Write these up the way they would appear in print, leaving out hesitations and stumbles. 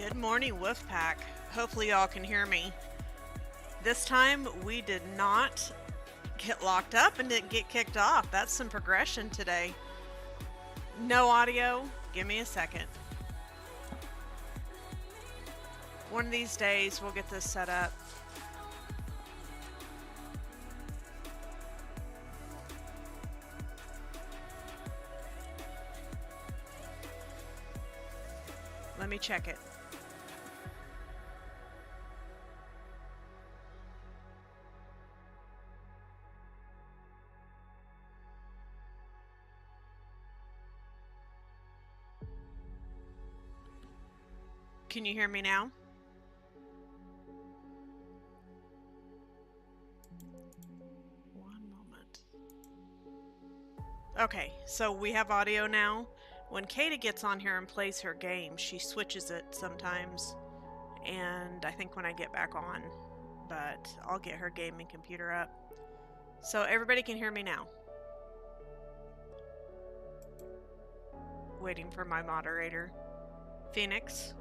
Good morning, Wolfpack. Hopefully y'all can hear me. This time we did not get locked up and didn't get kicked off. That's some progression today. No audio. Give me a second. One of these days we'll get this set up. Let me check it. Can you hear me now? One moment. Okay, so we have audio now. When Kata gets on here and plays her game, she switches it sometimes. And I think when I get back on, but I'll get her gaming computer up. So everybody can hear me now. Waiting for my moderator. Phoenix.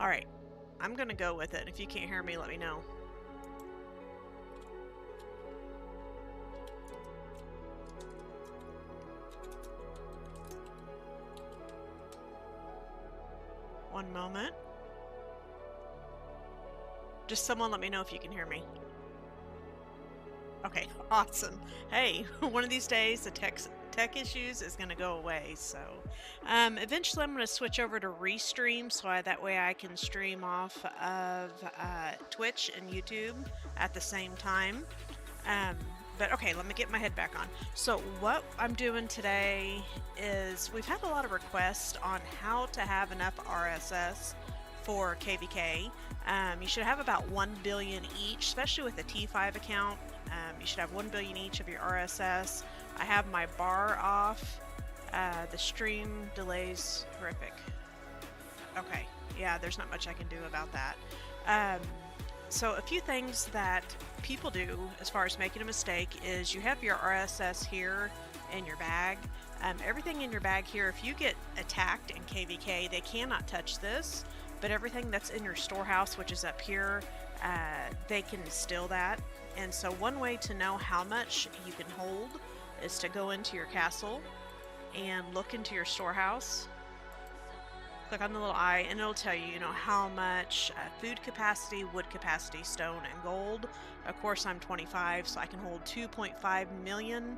Alright, I'm gonna go with it. If you can't hear me, let me know. One moment. Just someone let me know if you can hear me. Okay, awesome. Hey, one of these days the tech issues is going to go away, so eventually I'm going to switch over to Restream so that way I can stream off of Twitch and YouTube at the same time. But okay, let me get my head back on. So what I'm doing today is we've had a lot of requests on how to have enough RSS for KVK. You should have about 1 billion each, especially with a T5 account. You should have 1 billion each of your RSS. I have my bar off. The stream delays horrific. Okay, yeah, there's not much I can do about that. So a few things that people do as far as making a mistake is you have your RSS here in your bag. Everything in your bag here, if you get attacked in KVK, they cannot touch this, but everything that's in your storehouse, which is up here, they can steal that. And so one way to know how much you can hold is to go into your castle and look into your storehouse. Click on the little eye and it'll tell you, how much food capacity, wood capacity, stone, and gold. Of course, I'm 25, so I can hold 2.5 million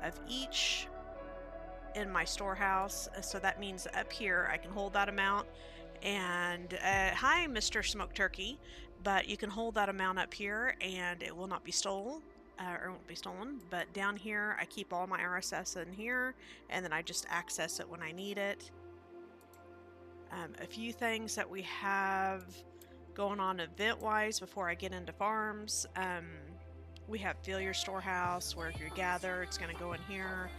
of each in my storehouse. So that means up here I can hold that amount. And hi, Mr. Smoked Turkey, but you can hold that amount up here and it will not be stolen. Or it won't be stolen, but down here I keep all my RSS in here and then I just access it when I need it. A few things that we have going on event-wise before I get into farms. We have Fill Your Storehouse, where if you gather, it's going to go in here.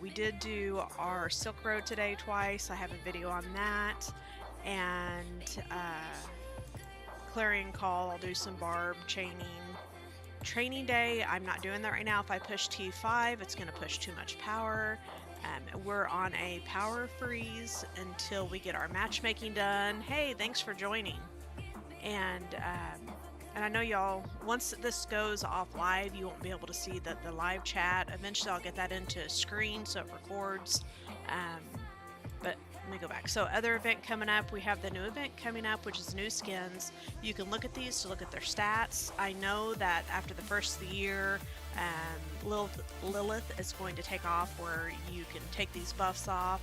We did do our Silk Road today twice. I have a video on that. And Clarion Call, I'll do some barb chaining. Training Day, I'm not doing that right now. If I push T5, it's going to push too much power. We're on a power freeze until we get our matchmaking done. Hey, thanks for joining. And I know y'all, once this goes off live, you won't be able to see the live chat. Eventually I'll get that into a screen so it records. But let me go back. So other event coming up, we have the new event coming up, which is new skins. You can look at these to look at their stats. I know that after the first of the year, Lilith is going to take off where you can take these buffs off.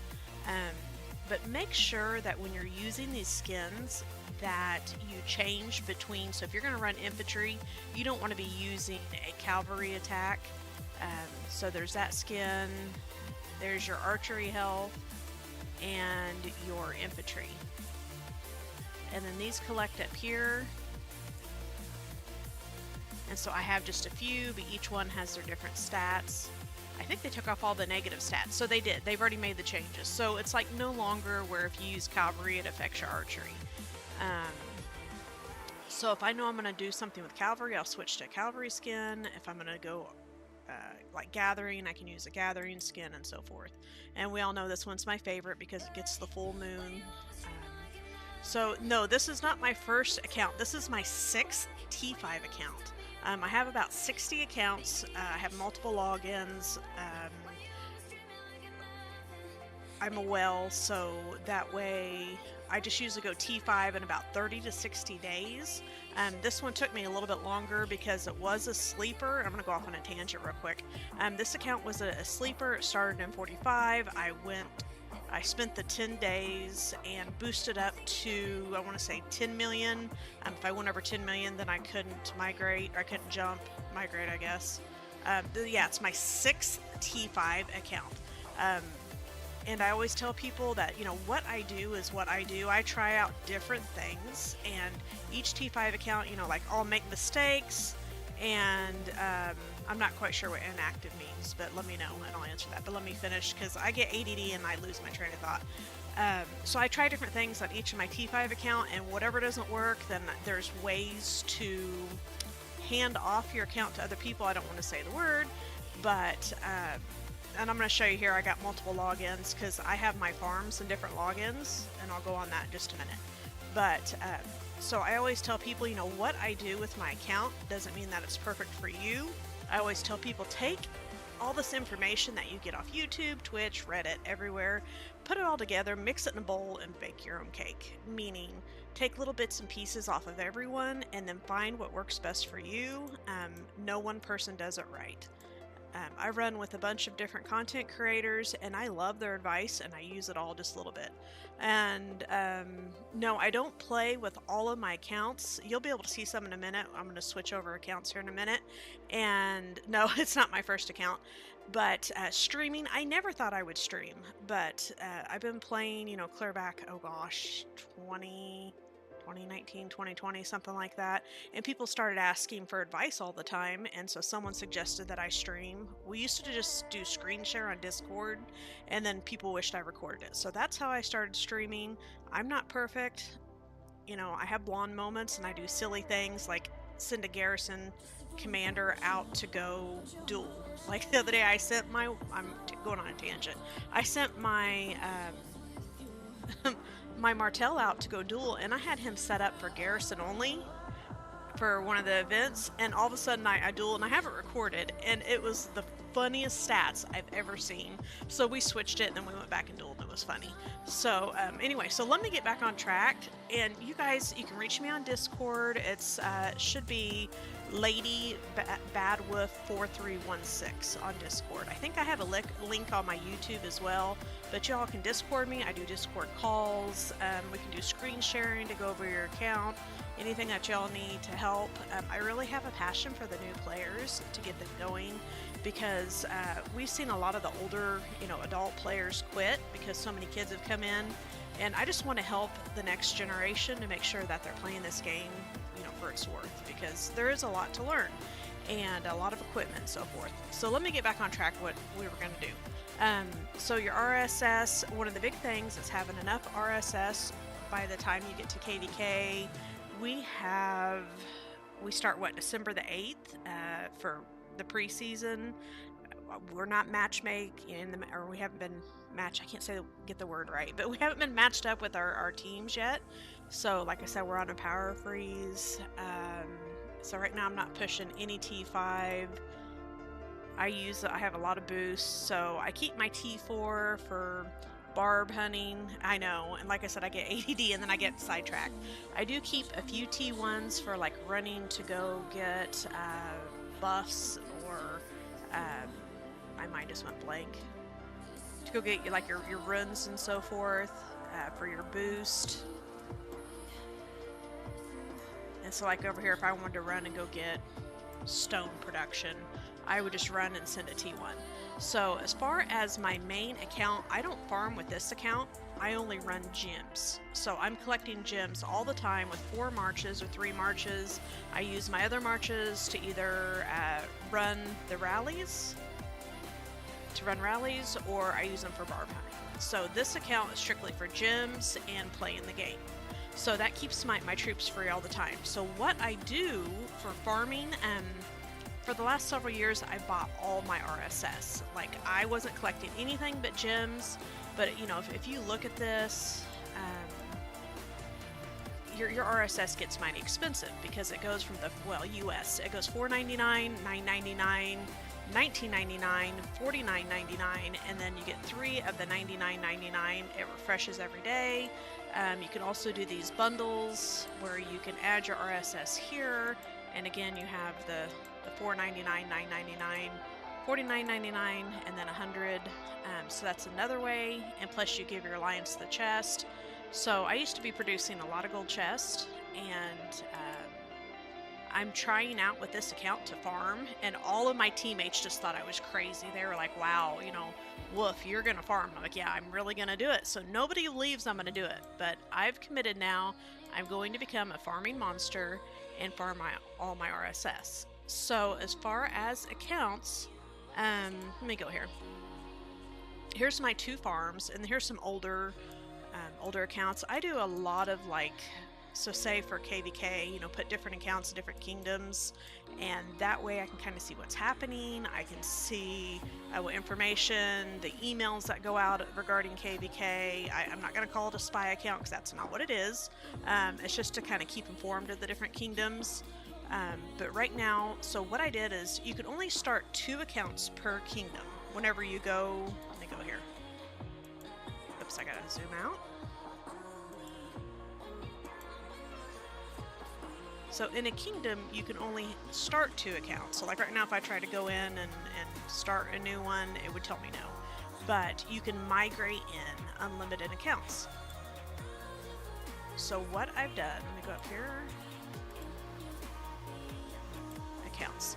But make sure that when you're using these skins that you change between, so if you're going to run infantry, you don't want to be using a cavalry attack. So there's that skin, there's your archery health, and your infantry. And then these collect up here. And so I have just a few, but each one has their different stats. I think they took off all the negative stats. So they did. They've already made the changes. So it's like no longer where if you use cavalry, it affects your archery. So if I know I'm going to do something with cavalry, I'll switch to a cavalry skin. If I'm going to go like gathering, I can use a gathering skin and so forth. And we all know this one's my favorite because it gets the full moon. So no, this is not my first account. This is my sixth T5 account. I have about 60 accounts. I have multiple logins. I'm a whale, so that way I just usually go T5 in about 30 to 60 days. This one took me a little bit longer because it was a sleeper. I'm going to go off on a tangent real quick. This account was a sleeper. It started in 45. I spent the 10 days and boosted up to, I want to say 10 million. If I went over 10 million, then I couldn't migrate, or I couldn't jump, migrate, I guess. Yeah, it's my sixth T5 account. And I always tell people that, you know, what I do is what I do. I try out different things, and each T5 account, you know, like I'll make mistakes, and I'm not quite sure what inactive means, but let me know and I'll answer that. But let me finish, because I get ADD and I lose my train of thought. So I try different things on each of my T5 account, and whatever doesn't work, then there's ways to hand off your account to other people. I don't want to say the word, but and I'm going to show you here. I got multiple logins because I have my farms and different logins, and I'll go on that in just a minute. But so I always tell people, you know, what I do with my account doesn't mean that it's perfect for you. I always tell people, take all this information that you get off YouTube, Twitch, Reddit, everywhere, put it all together, mix it in a bowl, and bake your own cake. Meaning, take little bits and pieces off of everyone, and then find what works best for you. No one person does it right. I run with a bunch of different content creators, and I love their advice, and I use it all just a little bit. And no, I don't play with all of my accounts. You'll be able to see some in a minute. I'm going to switch over accounts here in a minute. And no, it's not my first account. But streaming, I never thought I would stream. But I've been playing, you know, clear back, oh gosh, 2019, 2020, something like that. And people started asking for advice all the time. And so someone suggested that I stream. We used to just do screen share on Discord, and then people wished I recorded it. So that's how I started streaming. I'm not perfect. You know, I have blonde moments, and I do silly things like send a garrison commander out to go duel. Like the other day I sent my, I'm going on a tangent. I sent my, my Martell out to go duel, and I had him set up for garrison only for one of the events, and all of a sudden I duel, and I have it recorded, and it was the funniest stats I've ever seen. So we switched it, and then we went back and dueled, and it was funny. So anyway, so let me get back on track, and you guys, you can reach me on Discord. It's should be Lady Badwolf 4316 on Discord. I think I have a link on my YouTube as well, but y'all can Discord me. I do Discord calls. We can do screen sharing to go over your account. Anything that y'all need to help. I really have a passion for the new players to get them going, because we've seen a lot of the older, you know, adult players quit because so many kids have come in, and I just want to help the next generation to make sure that they're playing this game, you know, for its worth, because there is a lot to learn and a lot of equipment and so forth. So let me get back on track what we were going to do. So your RSS, one of the big things is having enough RSS by the time you get to KDK. We start what, December the 8th for the preseason. We're not matchmaking or we haven't been matched. I can't get the word right, but we haven't been matched up with our teams yet. So like I said, we're on a power freeze. So right now I'm not pushing any T5. I have a lot of boosts, so I keep my T4 for barb hunting. I know, and like I said, I get ADD and then I get sidetracked. I do keep a few T1s for like running to go get buffs, or I might just went blank, to go get like your runs and so forth for your boost. And so like over here, if I wanted to run and go get stone production, I would just run and send a T1. So as far as my main account, I don't farm with this account. I only run gems. So I'm collecting gems all the time with 4 marches or 3 marches. I use my other marches to either run rallies, or I use them for barb hunting. So this account is strictly for gems and playing the game. So that keeps my troops free all the time. So what I do for farming, for the last several years, I bought all my RSS. Like, I wasn't collecting anything but gems, but you know, if you look at this, your RSS gets mighty expensive because it goes from the, well, US, it goes $4.99, $9.99, $19.99, $49.99, and then you get 3 of the $99.99. It refreshes every day. You can also do these bundles where you can add your RSS here, and again you have the $4.99, $9.99, $49.99, and then $100. So that's another way, and plus you give your alliance the chest. So I used to be producing a lot of gold chests, and I'm trying out with this account to farm, and all of my teammates just thought I was crazy. They were like, wow, you know, woof, you're gonna farm. I'm like, yeah, I'm really gonna do it. So nobody believes I'm gonna do it, but I've committed now. I'm going to become a farming monster and farm all my RSS. So as far as accounts, let me go here. Here's my 2 farms, and here's some older accounts. I do a lot of, like, so say for KVK, you know, put different accounts in different kingdoms, and that way I can kind of see what's happening. I can see what information, the emails that go out regarding KVK. I'm not going to call it a spy account because that's not what it is. It's just to kind of keep informed of the different kingdoms. But right now, so what I did is you can only start 2 accounts per kingdom. Whenever you go, let me go here. Oops, I gotta zoom out. So in a kingdom, you can only start 2 accounts. So like right now, if I try to go in and start a new one, it would tell me no. But you can migrate in unlimited accounts. So what I've done, let me go up here. Accounts.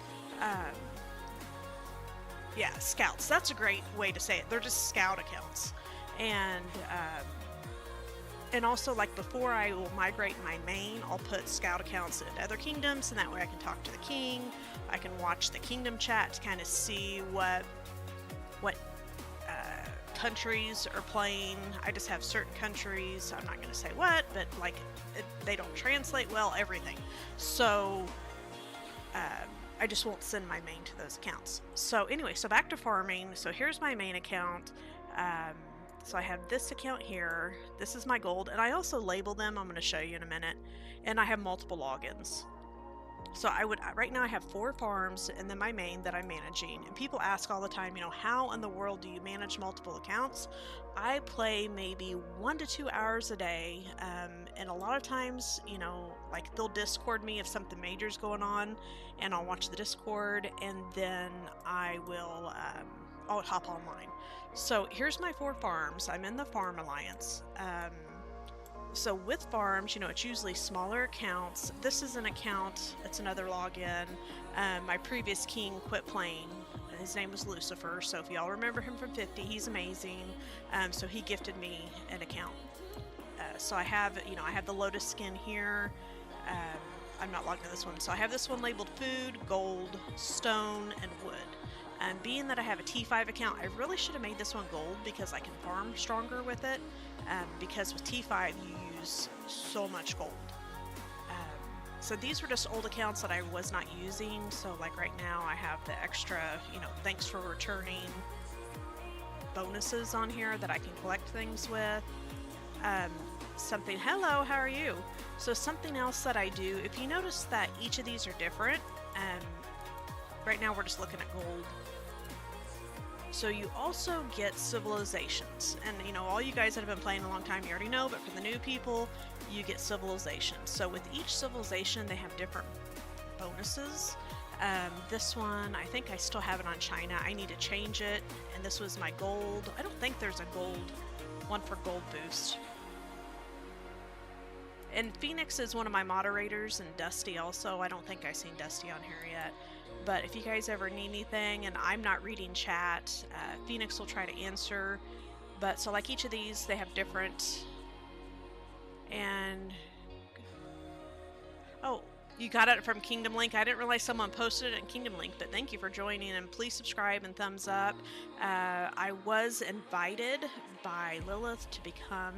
Yeah, scouts. That's a great way to say it. They're just scout accounts. And also, like, before I will migrate my main, I'll put scout accounts in other kingdoms, and that way I can talk to the king. I can watch the kingdom chat to kind of see what countries are playing. I just have certain countries. I'm not going to say what, but like they don't translate well. Everything. So I just won't send my main to those accounts. So anyway, so back to farming. So here's my main account. So I have this account here. This is my gold, and I also label them. I'm going to show you in a minute. And I have multiple logins. So right now I have 4 farms and then my main that I'm managing. And people ask all the time, you know, how in the world do you manage multiple accounts? I play maybe 1 to 2 hours a day. And a lot of times, you know, like they'll Discord me if something major's going on, and I'll watch the Discord, and then I'll hop online. So here's my 4 farms. I'm in the Farm Alliance. So with farms, you know, it's usually smaller accounts. This is an account, it's another login. My previous king quit playing. His name was Lucifer, so if y'all remember him from 50, he's amazing. So he gifted me an account. So I have the Lotus skin here. I'm not logged into this one. So I have this one labeled food, gold, stone, and wood. Being that I have a T5 account, I really should have made this one gold because I can farm stronger with it. Because with T5 you use so much gold. So these were just old accounts that I was not using. So like right now I have the extra, you know, thanks for returning bonuses on here that I can collect things with. Hello, how are you? So something else that I do, if you notice that each of these are different, right now we're just looking at gold. So you also get civilizations, and you know, all you guys that have been playing a long time, you already know, but for the new people, you get civilizations. So with each civilization, they have different bonuses. This one, I think I still have it on China. I need to change it, and this was my gold. I don't think there's a gold one for gold boost. And Phoenix is one of my moderators, and Dusty also. I don't think I've seen Dusty on here yet. But if you guys ever need anything and I'm not reading chat, Phoenix will try to answer. But so like each of these, they have different. And oh, you got it from Kingdom Link. I didn't realize someone posted it in Kingdom Link, but thank you for joining, and please subscribe and thumbs up. I was invited by Lilith to become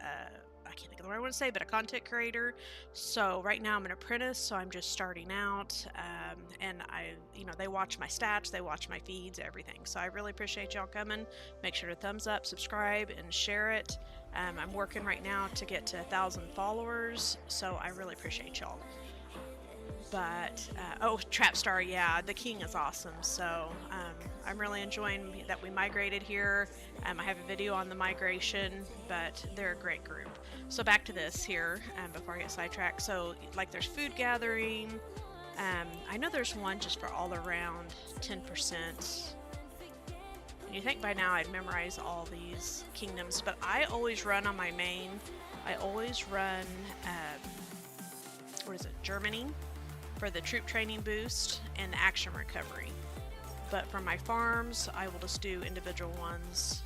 I can't think of the word I want to say, but a content creator. So right now I'm an apprentice, so I'm just starting out, and they watch my stats, they watch my feeds, everything. So I really appreciate y'all coming. Make sure to thumbs up, subscribe, and share it. I'm working right now to get to 1,000 followers, so I really appreciate y'all. But oh, Trapstar, yeah, the king is awesome. So I'm really enjoying that we migrated here. I have a video on the migration, but they're a great group. So back to this here before I get sidetracked. So like there's food gathering. I know there's one just for all around 10%. And you think by now I'd memorize all these kingdoms, but I always run on my main. I always run, what is it, Germany, for the troop training boost and the action recovery. But for my farms, I will just do individual ones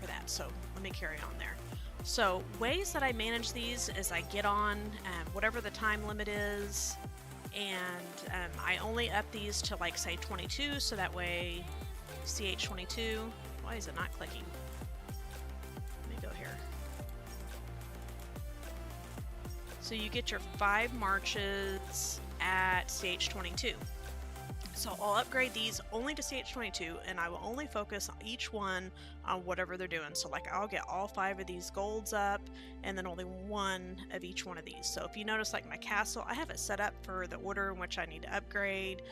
for that. So let me carry on there. So ways that I manage these is I get on whatever the time limit is, and I only up these to like say 22, so that way CH22, why is it not clicking? Let me go here. So you get your 5 marches at CH22. So I'll upgrade these only to CH22, and I will only focus on each one on whatever they're doing. So like I'll get all 5 of these golds up, and then only 1 of each one of these. So if you notice, like my castle, I have it set up for the order in which I need to upgrade.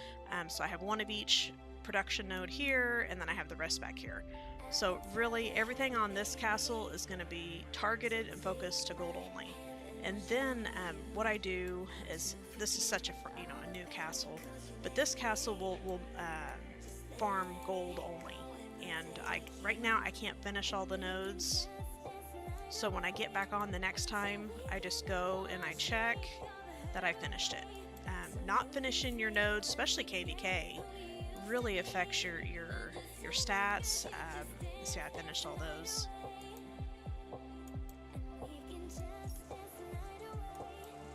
So I have 1 of each production node here, and then I have the rest back here. So really everything on this castle is going to be targeted and focused to gold only. And then what I do is, this is such a new castle, but this castle will farm gold only. And right now I can't finish all the nodes, so when I get back on the next time, I just go and I check that I finished it. Not finishing your nodes, especially KVK, really affects your stats. See, I finished all those.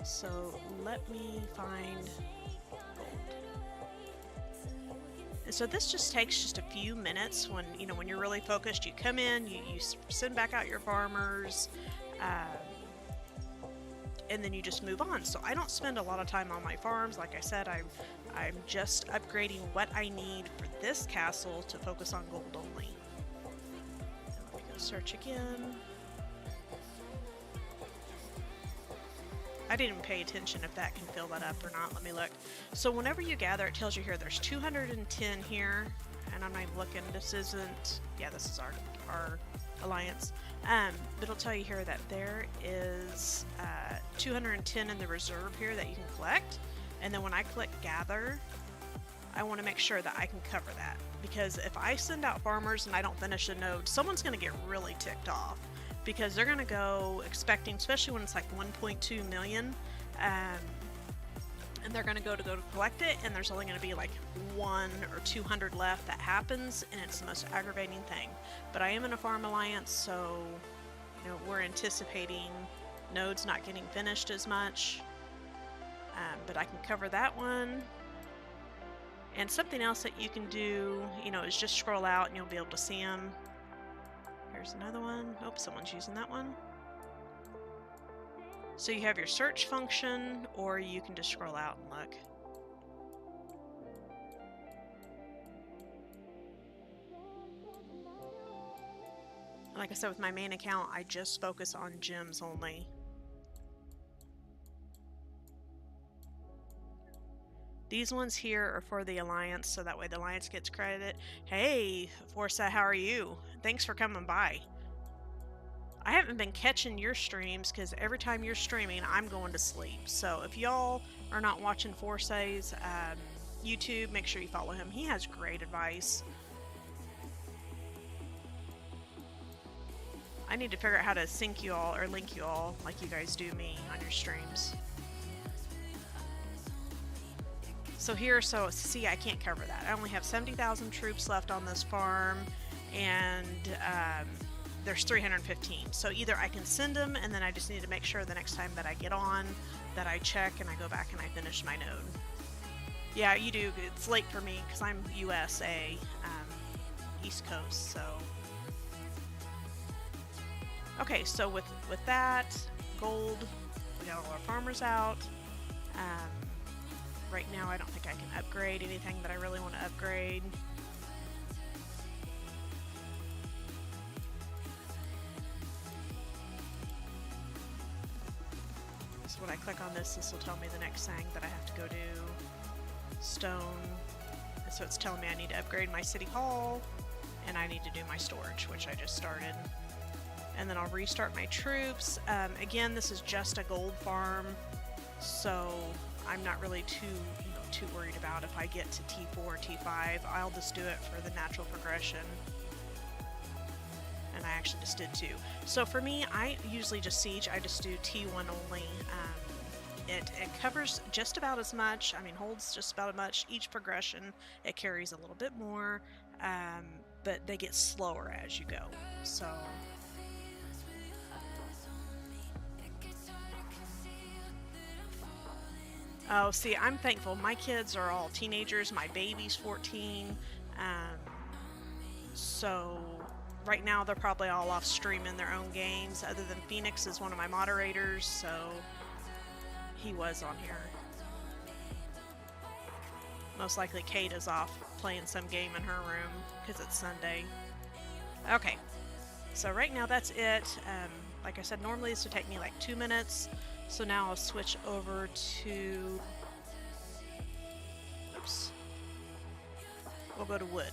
So let me find gold. And so this just takes just a few minutes when when you're really focused. You come in, you send back out your farmers, and then you just move on. So I don't spend a lot of time on my farms. Like I said, I'm just upgrading what I need for this castle to focus on gold only. And let me go search again. I didn't even pay attention if that can fill that up or not. Let me look. So whenever you gather, it tells you here there's 210 here, and I'm not even looking. This isn't, yeah, this is our alliance. But it'll tell you here that there is 210 in the reserve here that you can collect. And then when I click gather, I want to make sure that I can cover that, because if I send out farmers and I don't finish a node, someone's going to get really ticked off, because they're going to go expecting, especially when it's like 1.2 million, and they're going to go to collect it, and there's only going to be like 1 or 200 left. That happens, and it's the most aggravating thing. But I am in a farm alliance, so we're anticipating nodes not getting finished as much, but I can cover that one. And something else that you can do, is just scroll out and you'll be able to see them. Here's another one. Oh, someone's using that one. So you have your search function, or you can just scroll out and look. Like I said, with my main account, I just focus on gems only. These ones here are for the Alliance, so that way the Alliance gets credit. Hey, Forza, how are you? Thanks for coming by. I haven't been catching your streams because every time you're streaming, I'm going to sleep. So if y'all are not watching Forza's YouTube, make sure you follow him. He has great advice. I need to figure out how to sync you all or link you all like you guys do me on your streams. So here, see, I can't cover that. I only have 70,000 troops left on this farm, and there's 315. So either I can send them, and then I just need to make sure the next time that I get on that I check and I go back and I finish my node. Yeah, you do. It's late for me because I'm USA, East Coast. So okay, so with that gold, we got all our farmers out. Right now, I don't think I can upgrade anything that I really want to upgrade. when I click on this will tell me the next thing that I have to go do. Stone. So it's telling me I need to upgrade my city hall, and I need to do my storage, which I just started. And then I'll restart my troops. Again, this is just a gold farm, so I'm not really too worried about if I get to T4 or T5. I'll just do it for the natural progression. And I actually just did 2. So for me, I usually just siege. I just do T1 only. It covers just about as much. I mean, holds just about as much. Each progression, it carries a little bit more, but they get slower as you go. So. Oh, see, I'm thankful. My kids are all teenagers. My baby's 14. So right now they're probably all off streaming their own games, other than Phoenix is one of my moderators, so he was on here. Most likely Kate is off playing some game in her room because it's Sunday. Okay, so right now that's it. Like I said, normally this would take me like 2 minutes, so now I'll switch over to, oops, we'll go to wood.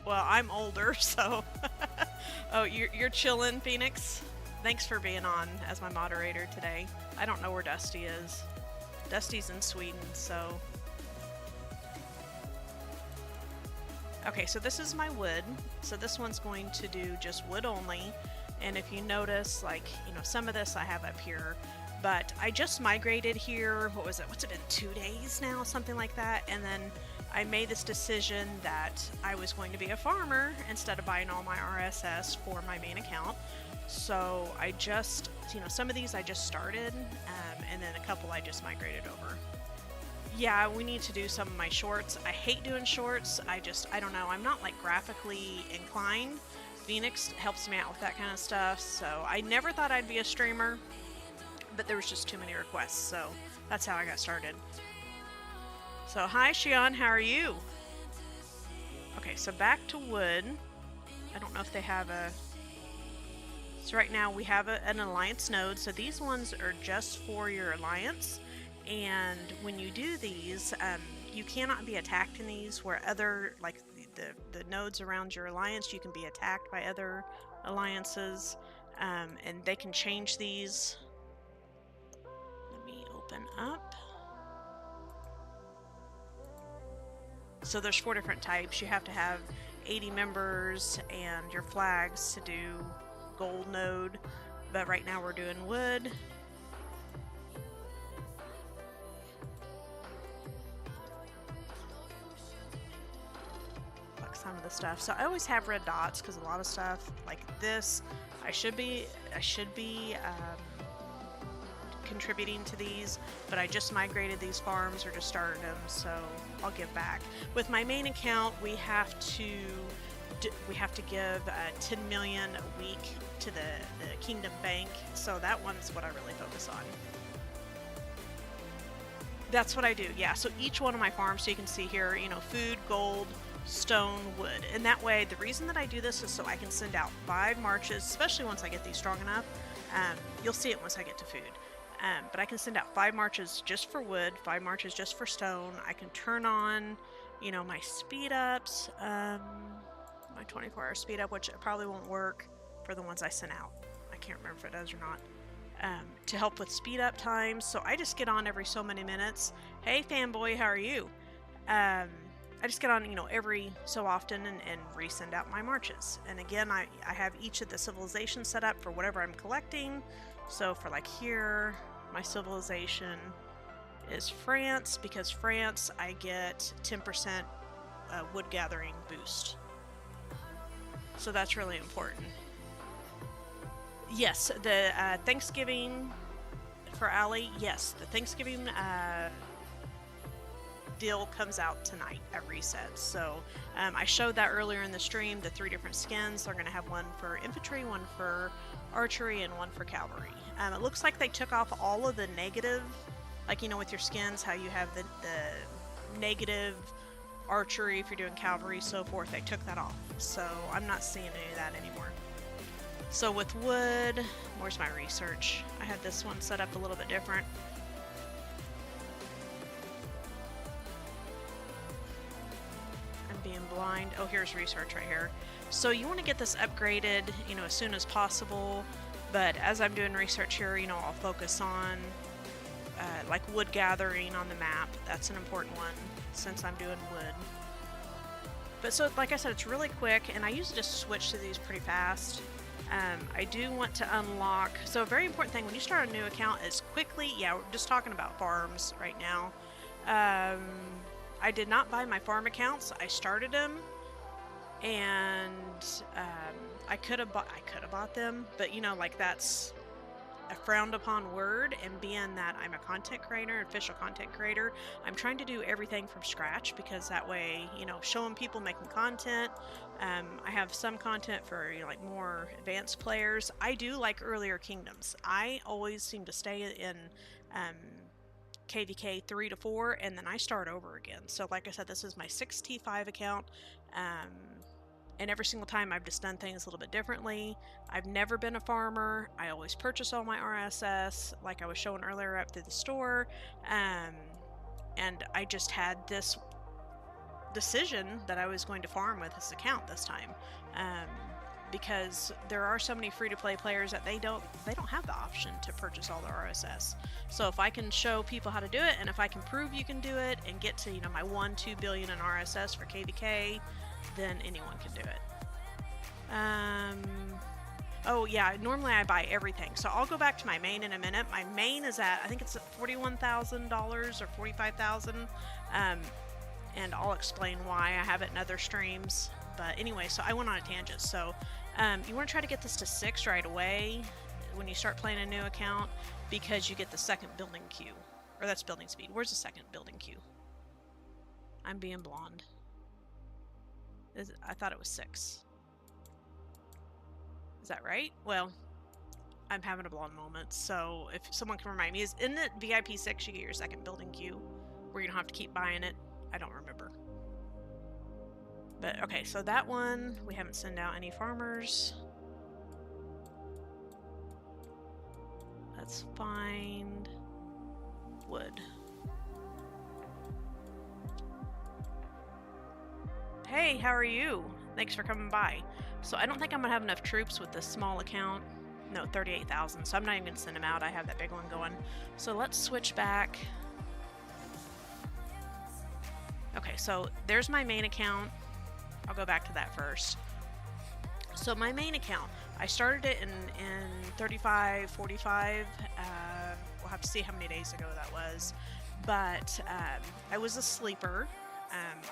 Well, I'm older, so oh, you're chilling, Phoenix. Thanks for being on as my moderator today. I don't know where Dusty is. Dusty's in Sweden, so. Okay, so this is my wood. So this one's going to do just wood only. And if you notice, like, some of this I have up here, but I just migrated here. What was it? What's it been? 2 days now? Something like that. And then I made this decision that I was going to be a farmer instead of buying all my RSS for my main account. So I just, some of these I just started, and then a couple I just migrated over. Yeah, we need to do some of my shorts. I hate doing shorts. I don't know. I'm not like graphically inclined. Phoenix helps me out with that kind of stuff. So I never thought I'd be a streamer, but there was just too many requests. So that's how I got started. So hi Shion, how are you? Okay, so back to wood. I don't know if they have a... So right now we have an alliance node. So these ones are just for your alliance. And when you do these, you cannot be attacked in these, where other, like the nodes around your alliance, you can be attacked by other alliances. And they can change these. Let me open up. So there's 4 different types. You have to have 80 members and your flags to do gold node, but right now we're doing wood. Like some of the stuff. So I always have red dots because a lot of stuff like this, I should be contributing to these, but I just migrated these farms or just started them, so I'll give back. With my main account, we have to give 10 million a week to the Kingdom Bank, so that one's what I really focus on. That's what I do, yeah. So each one of my farms, so you can see here, food, gold, stone, wood, and that way the reason that I do this is so I can send out 5 marches, especially once I get these strong enough. You'll see it once I get to food. But I can send out 5 marches just for wood, 5 marches just for stone. I can turn on, my speed ups, my 24-hour speed up, which probably won't work for the ones I sent out. I can't remember if it does or not. To help with speed up times. So I just get on every so many minutes. Hey, fanboy, how are you? I just get on, every so often and resend out my marches. And again, I have each of the civilizations set up for whatever I'm collecting. So for like here, my civilization is France, because France, I get 10% wood gathering boost. So that's really important. Yes, the Thanksgiving for Ali, yes, the Thanksgiving deal comes out tonight at reset. So I showed that earlier in the stream, the 3 different skins. They're going to have one for infantry, one for archery, and one for cavalry. It looks like they took off all of the negative, like with your skins, how you have the negative archery, if you're doing cavalry, so forth, they took that off. So I'm not seeing any of that anymore. So with wood, where's my research? I had this one set up a little bit different. I'm being blind. Oh, here's research right here. So you want to get this upgraded, you know, as soon as possible. But as I'm doing research here, you know, I'll focus on like wood gathering on the map. That's an important one since I'm doing wood. But so, like I said, it's really quick, and I usually just switch to these pretty fast. I do want to unlock, so a very important thing when you start a new account is quickly, yeah, we're just talking about farms right now. I did not buy my farm accounts. I started them, and I could have bought them, but you know, like that's a frowned upon word, and being that I'm a content creator, official content creator, I'm trying to do everything from scratch because that way, you know, showing people making content. I have some content for, you know, like more advanced players. I do like earlier kingdoms. I always seem to stay in KVK 3 to 4, and then I start over again. So like I said, this is my 6T5 account. And every single time I've just done things a little bit differently. I've never been a farmer. I always purchase all my RSS, like I was showing earlier up through the store. And I just had this decision that I was going to farm with this account this time. Because there are so many free-to-play players that they don't have the option to purchase all the RSS. So if I can show people how to do it, and if I can prove you can do it and get to, you know, my 1-2 billion in RSS for KVK, then anyone can do it. Oh yeah, normally I buy everything. So I'll go back to my main in a minute. My main is at, I think it's at $41,000 or $45,000. And I'll explain why. I have it in other streams. But anyway, so I went on a tangent. So you want to try to get this to 6 right away when you start playing a new account, because you get the second building queue. Or that's building speed. Where's the second building queue? I'm being blonde. I thought it was 6. Is that right? Well, I'm having a blonde moment, so if someone can remind me, isn't it VIP 6 you get your second building queue, where you don't have to keep buying it? I don't remember. But okay, so that one, we haven't sent out any farmers. Let's find wood. Hey, how are you? Thanks for coming by. So I don't think I'm gonna have enough troops with this small account. No, 38,000, so I'm not even gonna send them out. I have that big one going. So let's switch back. Okay, so there's my main account. I'll go back to that first. So my main account, I started it in 35, 45. We'll have to see how many days ago that was. But I was a sleeper.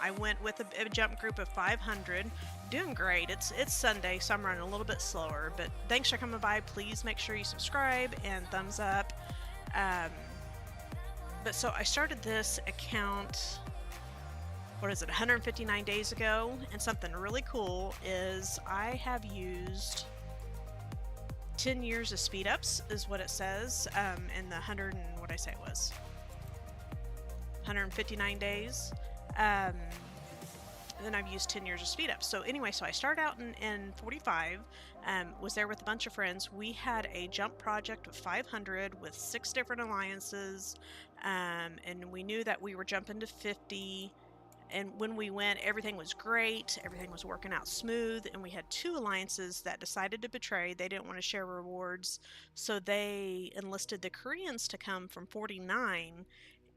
I went with a jump group of 500. Doing great. It's Sunday, so I'm running a little bit slower. But thanks for coming by. Please make sure you subscribe and thumbs up. But so I started this account, what is it, 159 days ago, and something really cool is I have used 10 years of speed ups is what it says in the 100 and what I say it was 159 days. And then I've used 10 years of speed ups. So anyway, so I started out in 45, was there with a bunch of friends. We had a jump project of 500 with 6 different alliances, and we knew that we were jumping to 50. And when we went, everything was great. Everything was working out smooth. And we had 2 alliances that decided to betray. They didn't want to share rewards. So they enlisted the Koreans to come from 49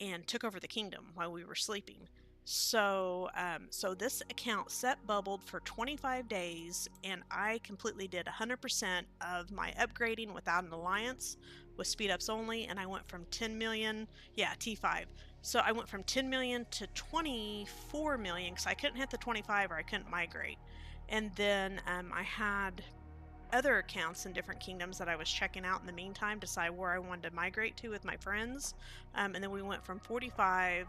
and took over the kingdom while we were sleeping. So, so this account set bubbled for 25 days, and I completely did 100% of my upgrading without an alliance, with speed ups only, and I went from 10 million, yeah, T5. So I went from 10 million to 24 million because I couldn't hit the 25 or I couldn't migrate. And then I had other accounts in different kingdoms that I was checking out in the meantime, decide where I wanted to migrate to with my friends. And then we went from 45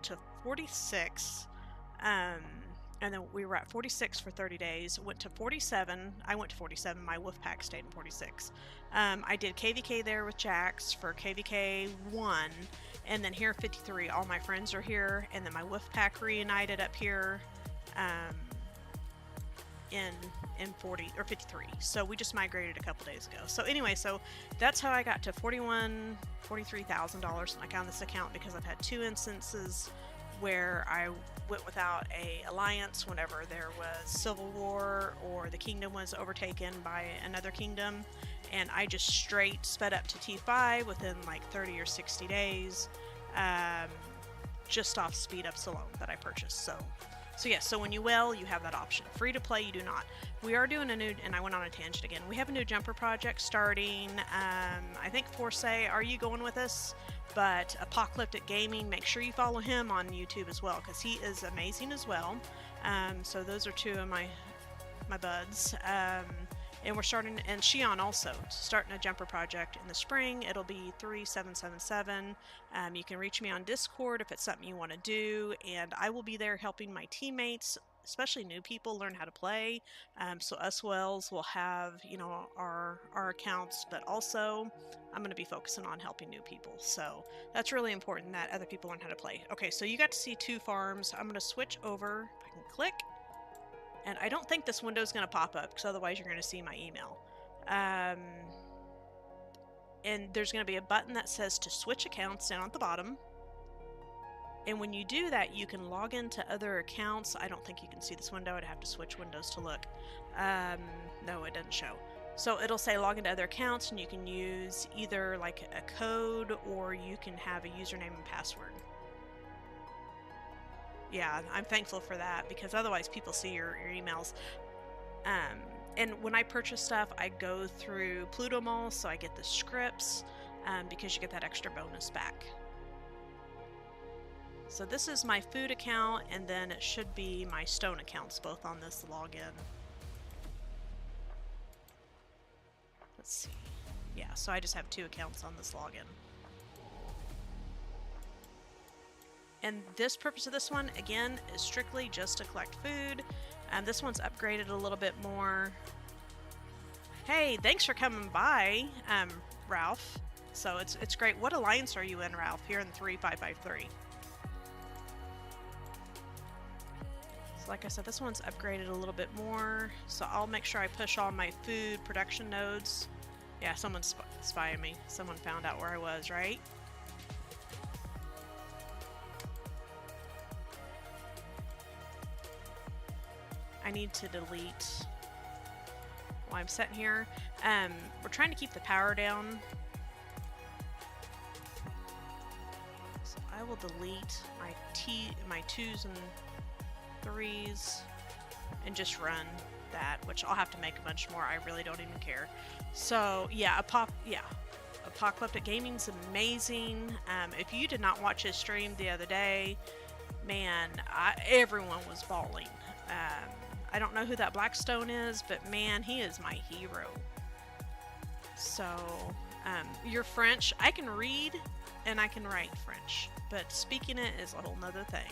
to 46 and then we were at 46 for 30 days, went to 47. I went to 47. My wolf pack stayed in 46. I did KVK there with Jax for KVK 1, and then here 53. All my friends are here, and then my wolf pack reunited up here in 40 or 53. So we just migrated a couple days ago. So anyway, so that's how I got to $43,000 like on this account, because I've had 2 instances where I went without a alliance whenever there was civil war or the kingdom was overtaken by another kingdom, and I just straight sped up to T5 within like 30 or 60 days, just off speed ups alone that I purchased. So yes, so when you will, you have that option. Free to play, you do not. We are doing a new, and I went on a tangent again, we have a new jumper project starting. I think Forsay, are you going with us? But Apocalyptic Gaming, make sure you follow him on YouTube as well, because he is amazing as well. So those are 2 of my buds. And we're starting, and Shion also, starting a jumper project in the spring. It'll be 3777. You can reach me on Discord if it's something you want to do, and I will be there helping my teammates, especially new people, learn how to play. So us wells will have, you know, our accounts, but also I'm going to be focusing on helping new people. So that's really important that other people learn how to play. Okay, so you got to see 2 farms. I'm going to switch over. If I can click. And I don't think this window is going to pop up, because otherwise you're going to see my email. And there's going to be a button that says to switch accounts down at the bottom. And when you do that, you can log into other accounts. I don't think you can see this window. I'd have to switch windows to look. No, it doesn't show. So it'll say log into other accounts, and you can use either like a code, or you can have a username and password. Yeah, I'm thankful for that, because otherwise people see your emails. And when I purchase stuff, I go through Pluto Mall, so I get the scripts, because you get that extra bonus back. So this is my food account, and then it should be my stone accounts, both on this login. Let's see. Yeah, so I just have 2 accounts on this login. And this purpose of this one, again, is strictly just to collect food. This one's upgraded a little bit more. Hey, thanks for coming by, Ralph. So it's great. What alliance are you in, Ralph? Here in 3553. So like I said, this one's upgraded a little bit more. So I'll make sure I push all my food production nodes. Yeah, someone's spying me. Someone found out where I was, right? I need to delete while I'm sitting here. We're trying to keep the power down. So I will delete my 2s and 3s and just run that, which I'll have to make a bunch more. I really don't even care. So yeah, Apocalyptic Gaming's amazing. If you did not watch his stream the other day, man, everyone was bawling. I don't know who that Blackstone is, but man, he is my hero. So, you're French. I can read and I can write French, but speaking it is a whole nother thing.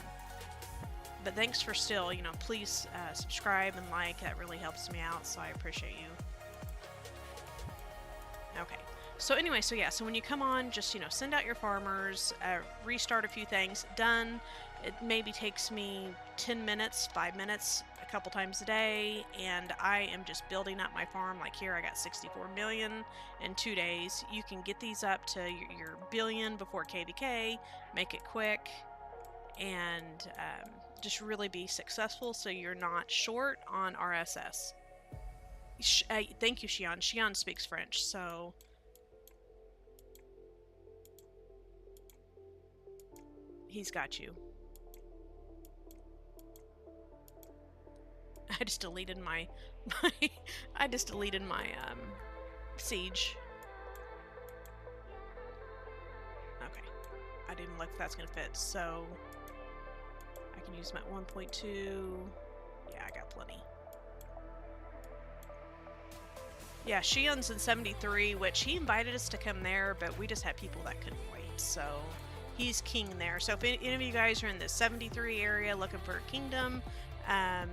But thanks for still, you know, please subscribe and like. That really helps me out, so I appreciate you. Okay. So anyway, so yeah, so when you come on, just, you know, send out your farmers, restart a few things, done. It maybe takes me 10 minutes, 5 minutes, a couple times a day, and I am just building up my farm. Like here, I got 64 million in 2 days. You can get these up to your billion before KVK, make it quick, and just really be successful so you're not short on RSS. Thank you, Shion. Shion speaks French, so... he's got you. I just deleted my siege. Okay. I didn't look if that's gonna fit, so I can use my 1.2. Yeah, I got plenty. Yeah, Shion's in 73, which he invited us to come there, but we just had people that couldn't wait, so he's king there. So if any of you guys are in the 73 area looking for a kingdom,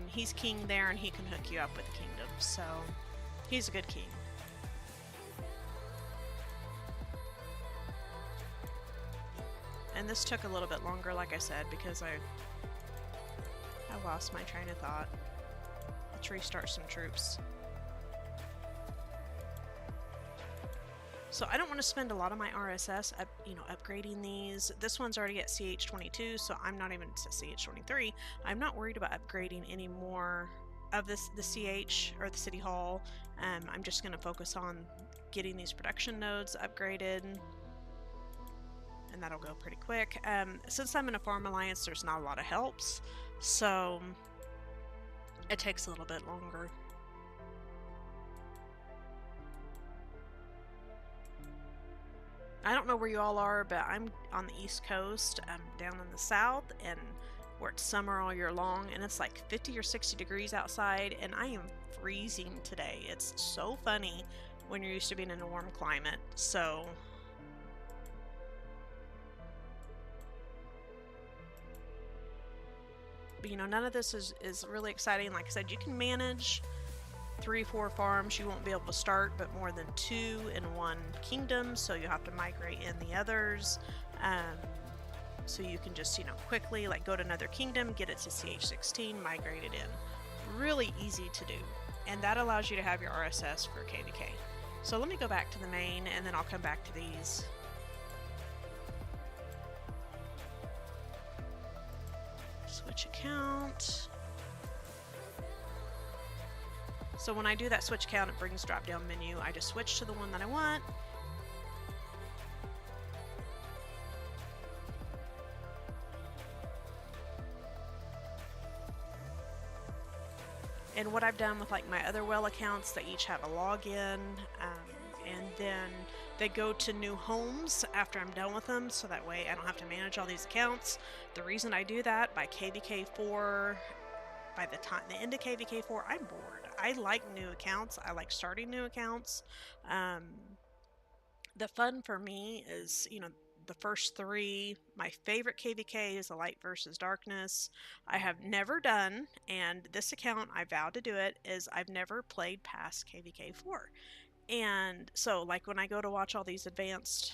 He's king there, and he can hook you up with the kingdom, so he's a good king. And this took a little bit longer, like I said, because I lost my train of thought. Let's restart some troops. So I don't want to spend a lot of my RSS upgrading these. This one's already at CH22, so I'm not even at CH23. I'm not worried about upgrading any more of the CH or the City Hall. I'm just going to focus on getting these production nodes upgraded, and that'll go pretty quick. Since I'm in a farm alliance, there's not a lot of helps, so it takes a little bit longer. I don't know where you all are, but I'm on the East Coast. I'm down in the South, and where it's summer all year long, and it's like 50 or 60 degrees outside, and I am freezing today. It's so funny when you're used to being in a warm climate. So but none of this is really exciting. Like I said, you can manage 3-4 farms. You won't be able to start but more than 2 in one kingdom, so you have to migrate in the others. So you can just quickly go to another kingdom, get it to CH16, migrate it in. Really easy to do, and that allows you to have your RSS for KVK. So let me go back to the main, and then I'll come back to these. Switch account. So when I do that switch account, it brings drop down menu. I just switch to the one that I want. And what I've done with my other well accounts, they each have a login, and then they go to new homes after I'm done with them, so that way I don't have to manage all these accounts. The reason I do that, by KVK4, by the end of KVK4, I'm bored. I like new accounts. I like starting new accounts. The fun for me is, the first 3. My favorite KVK is the Light versus Darkness. I have never done, and this account, I vowed to do it, is I've never played past KVK4. And so, when I go to watch all these advanced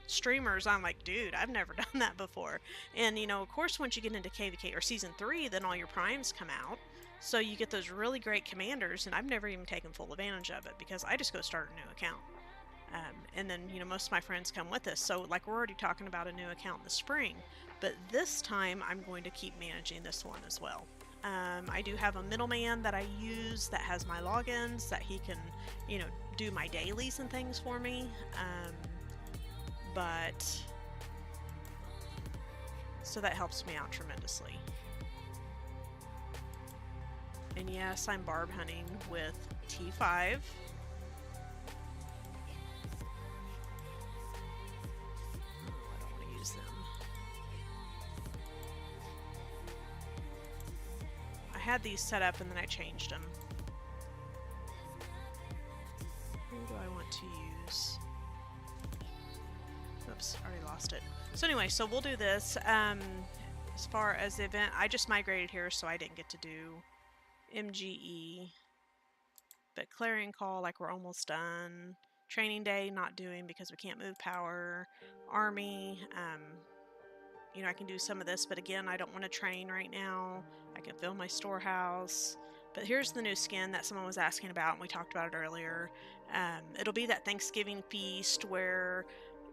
streamers, I'm like, dude, I've never done that before. And, of course, once you get into KVK or Season 3, then all your primes come out. So you get those really great commanders, and I've never even taken full advantage of it because I just go start a new account. And then, most of my friends come with us. So, we're already talking about a new account in the spring. But this time, I'm going to keep managing this one as well. I do have a middleman that I use that has my logins, that he can, do my dailies and things for me. So that helps me out tremendously. And yes, I'm barb hunting with T5. I had these set up and then I changed them. Who do I want to use? Oops, already lost it. So anyway, so we'll do this. As far as the event, I just migrated here, so I didn't get to do MGE. But Clarion Call, we're almost done. Training Day, not doing because we can't move power. Army, I can do some of this, but again, I don't want to train right now. I can fill my storehouse. But here's the new skin that someone was asking about, and we talked about it earlier. It'll be that Thanksgiving feast where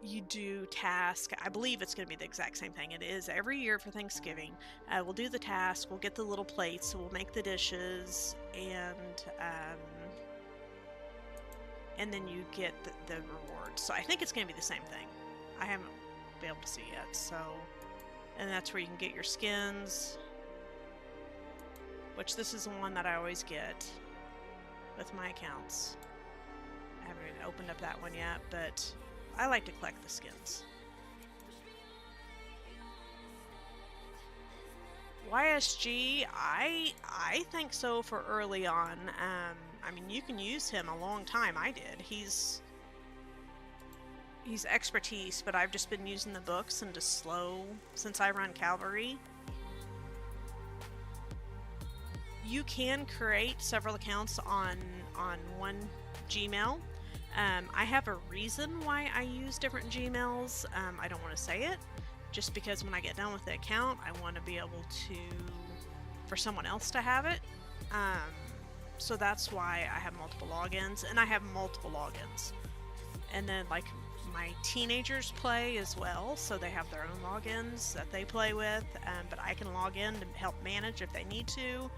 you do task. I believe it's going to be the exact same thing. It is every year for Thanksgiving. We'll do the task, we'll get the little plates, so we'll make the dishes, and then you get the rewards. So I think it's going to be the same thing. I haven't been able to see yet, so... And that's where you can get your skins, which this is the one that I always get with my accounts. I haven't even opened up that one yet, but I like to collect the skins. YSG, I think so for early on. I mean, you can use him a long time. I did. He's expertise, but I've just been using the books and just slow since I run cavalry. You can create several accounts on one Gmail. I have a reason why I use different Gmails. I don't want to say it, just because when I get done with the account, I want to be able to, for someone else to have it. So that's why I have multiple logins, and I have multiple logins. And then like my teenagers play as well, so they have their own logins that they play with, but I can log in to help manage if they need to.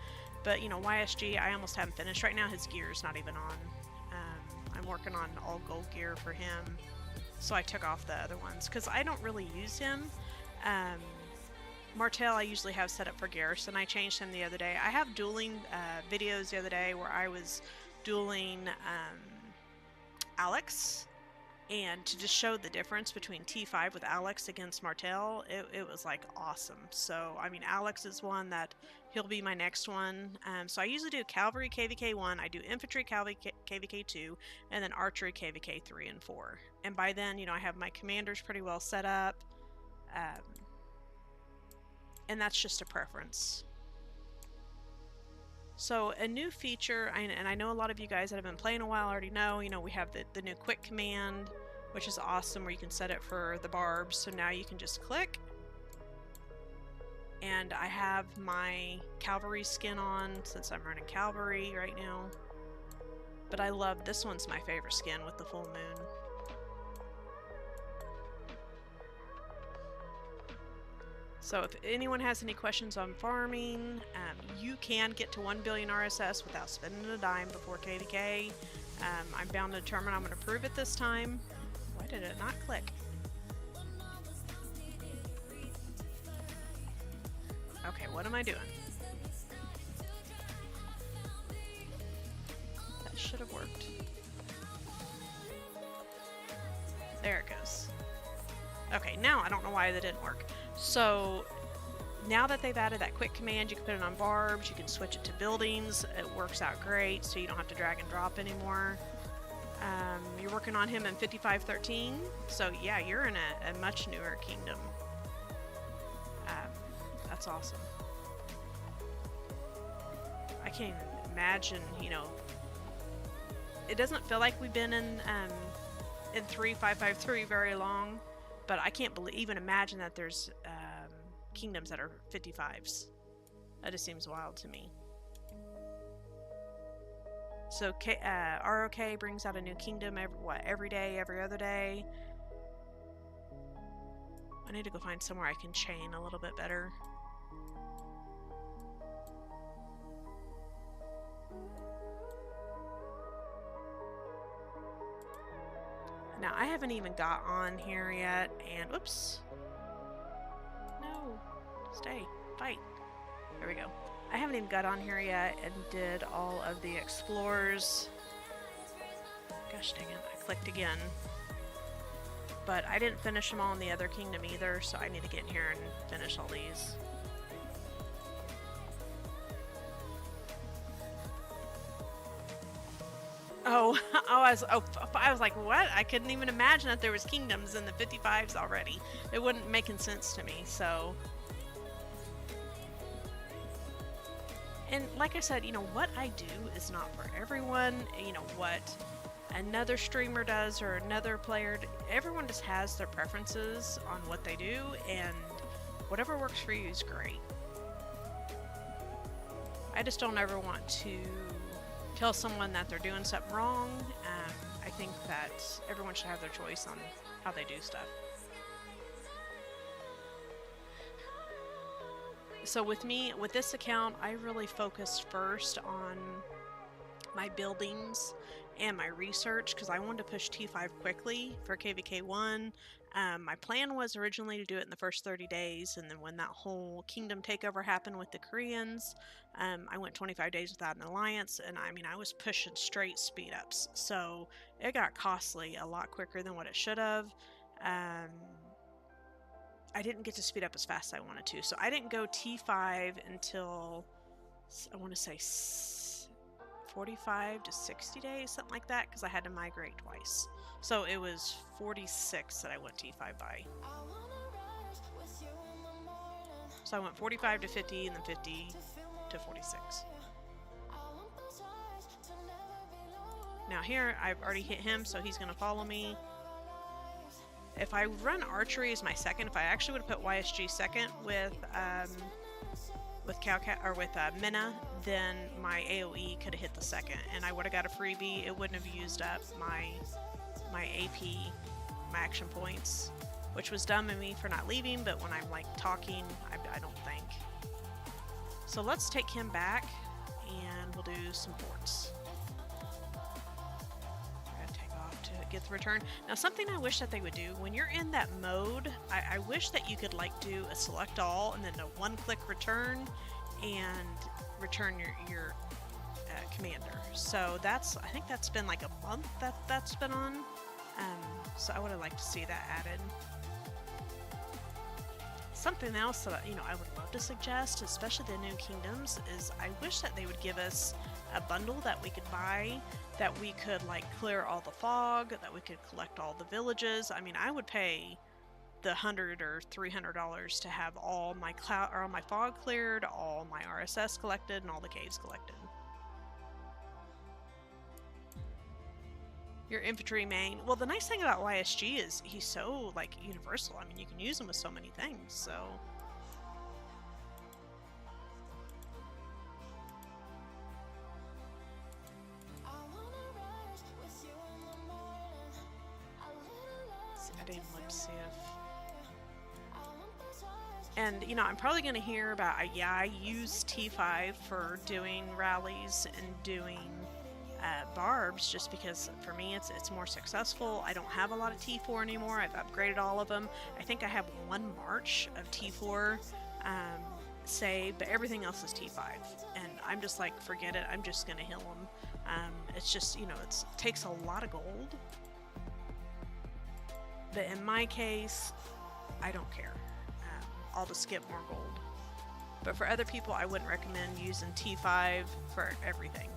But you know, YSG, I almost haven't finished. Right now his gear's not even on. I'm working on all gold gear for him, so I took off the other ones because I don't really use him. Martell I usually have set up for Garrison. I changed him the other day. I have dueling videos the other day where I was dueling Alex, and to just show the difference between T5 with Alex against Martell, it was like awesome. So I mean, Alex is one that he'll be my next one. So I usually do Cavalry KVK 1, I do Infantry KVK 2, and then Archery KVK 3 and 4. And by then, you know, I have my commanders pretty well set up. And that's just a preference. So a new feature, and I know a lot of you guys that have been playing a while already know, you know, we have the new quick command, which is awesome, where you can set it for the barbs. So now you can just click, and I have my cavalry skin on since I'm running cavalry right now. But I love, this one's my favorite skin with the full moon. So if anyone has any questions on farming, you can get to 1 billion RSS without spending a dime before KVK. I'm bound to determine I'm going to prove it this time. Why did it not click? Okay, what am I doing? That should have worked. There it goes. Okay, now I don't know why that didn't work. So now that they've added that quick command, you can put it on barbs, you can switch it to buildings. It works out great, so you don't have to drag and drop anymore. You're working on him in 5513, so yeah, you're in a much newer kingdom. That's awesome. I can't even imagine, you know, it doesn't feel like we've been in 3553 very long. But I can't even imagine that there's kingdoms that are 55s. That just seems wild to me. So ROK brings out a new kingdom every day, every other day. I need to go find somewhere I can chain a little bit better. Now, I haven't even got on here yet, and whoops. No, stay, fight. There we go. I haven't even got on here yet and did all of the explorers. Gosh dang it, I clicked again. But I didn't finish them all in the other kingdom either, so I need to get in here and finish all these. I was like, what? I couldn't even imagine that there was kingdoms in the 55s already. It wouldn't make sense to me, so. And like I said, you know, what I do is not for everyone. You know, what another streamer does or another player, everyone just has their preferences on what they do, and whatever works for you is great. I just don't ever want to tell someone that they're doing something wrong. I think that everyone should have their choice on how they do stuff. So with me, with this account, I really focused first on my buildings and my research because I wanted to push T5 quickly for KVK 1. My plan was originally to do it in the first 30 days, and then when that whole kingdom takeover happened with the Koreans, I went 25 days without an alliance, and I mean, I was pushing straight speed ups, so it got costly a lot quicker than what it should have. I didn't get to speed up as fast as I wanted to, so I didn't go T5 until, I want to say 45 to 60 days, something like that, because I had to migrate twice. So it was 46 that I went T5 by. So I went 45 to 50 and then 50 to 46. Now here, I've already hit him, so he's going to follow me. If I run archery as my second, if I actually would have put YSG second with Minna, then my AoE could have hit the second, and I would have got a freebie. It wouldn't have used up my AP, my action points, which was dumb of me for not leaving, but when I'm like talking, I don't think. So let's take him back, and we'll do some forts. Get the return. Now, something I wish that they would do when you're in that mode, I wish that you could like do a select all and then a one-click return and return your commander. So I think that's been like a month that's been on. So I would have liked to see that added. Something else that I would love to suggest, especially the new kingdoms, is I wish that they would give us a bundle that we could buy, that we could like clear all the fog, that we could collect all the villages. I mean, I would pay the $100 or $300 to have all my fog cleared, all my RSS collected, and all the caves collected. Your infantry main. Well, the nice thing about YSG is he's so like universal. I mean, you can use him with so many things. So. I didn't lip see if. And I'm probably going to hear about. Yeah, I use T5 for doing rallies and doing barbs, just because for me it's more successful. I don't have a lot of T4 anymore. I've upgraded all of them. I think I have one march of T4 saved, but everything else is T5, and I'm just like, forget it, I'm just gonna heal them. It's just, it takes a lot of gold, but in my case I don't care. I'll just skip more gold. But for other people, I wouldn't recommend using T5 for everything.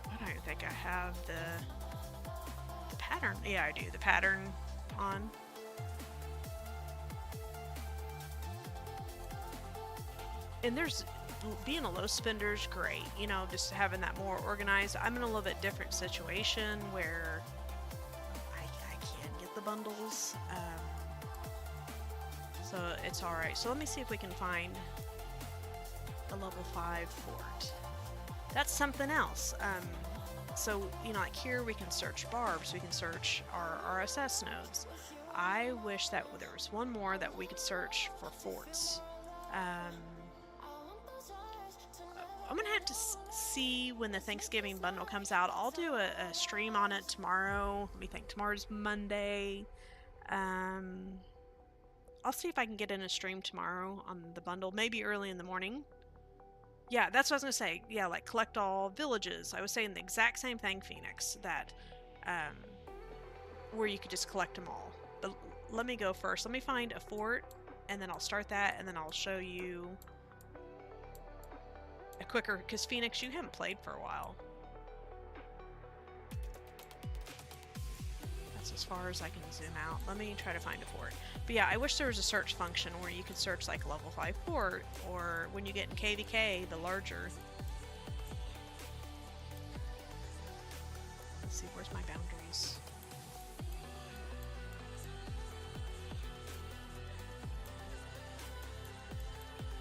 I don't think I have the pattern. Yeah, I do. The pattern on. And there's being a low spender is great, just having that more organized. I'm in a little bit different situation where I can get the bundles, so it's alright. So let me see if we can find a level 5 fort. That's something else. So, like here we can search barbs, we can search our RSS nodes. I wish that there was one more that we could search for forts. I'm gonna have to see when the Thanksgiving bundle comes out. I'll do a stream on it tomorrow. Let me think. Tomorrow's Monday. I'll see if I can get in a stream tomorrow on the bundle, maybe early in the morning. Yeah, that's what I was gonna say. Yeah, like collect all villages. I was saying the exact same thing, Phoenix. That where you could just collect them all. But let me go first. Let me find a fort, and then I'll start that, and then I'll show you a quicker, because Phoenix, you haven't played for a while. That's as far as I can zoom out. Let me try to find a fort. But yeah, I wish there was a search function where you could search like level 5 fort, or when you get in KVK, the larger. Let's see, where's my boundaries?